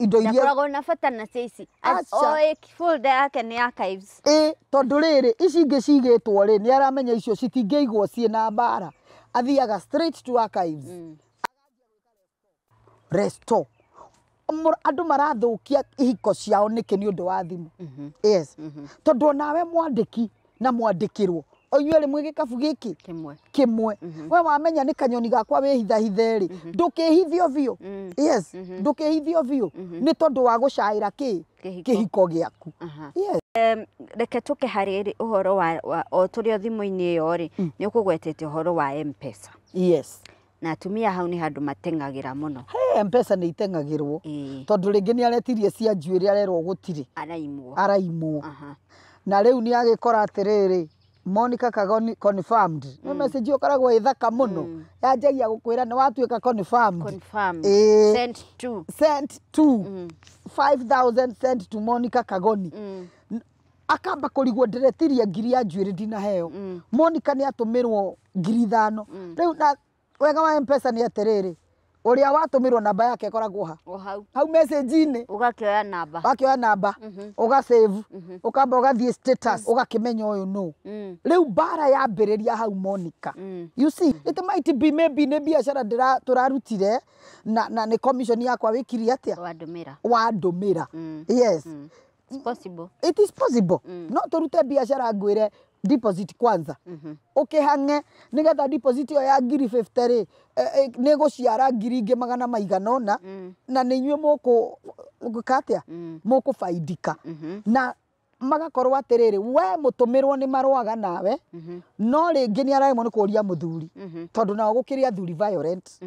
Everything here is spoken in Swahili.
indo iria ndakoragwo na bata na ici folder yake ni archives tondu riri ici ingi cigitwo ri ni aramenya icio citingĩigwo ciĩna mbara athiaga straight to archives restore andu marathukia ihiko ciao niki ni undu wa thimu yes tondu nawe mwandiki na mwandikirwo oinywe rimwe gikabu giki kimwe we wamenya ni kanyoni gakwa wihitha ri ndukihithio biu yes ndukihithio biu ni tondu wa gucaira kihiko giaku yes reke tuke hari uhoro wa oturio thimu-ini iyo ri ni ukugwetete uhoro wa M-Pesa yes na atumia hau ni handu matengagira muno M-Pesa ni itengagirwo tondu ringi ni aretirie cia njuiri arerwo gutiri araimwo na riu ni agikora atiriri Monica Kagoni confirmed no message ukaragwo ithaka muno yanjagia gukwira ni watuika confirmed sent to 5000 sent to Monica Kagoni akamba kurigwo ndiretiria ngiri ya njuiri dina heo Monica ni atumirwo ngiri 5 riu na wega wa M-Pesa ni atiriri uria watumirwo namba yake koragwo hau message-ini ugakioya namba uga save ukamba ugathie status ugakimenya uyu no riu bara yambiriria hau Monica you see it might be maybe ne biashara turarutire na ni commission yakwa wikiri atia wadumira yes it is possible no turute biashara ngwire deposit kwanza ukihange nigetha deposit yo ya ngiri 50 ri ni guciara ngiri ingi 100 na ni nywe mukatia mukufaidika na magakorwo atiriri we mutumirwo ni marwaga nawe no ringi ni araimwo ni kuria muthuri tondu nawo gukiria thuri violent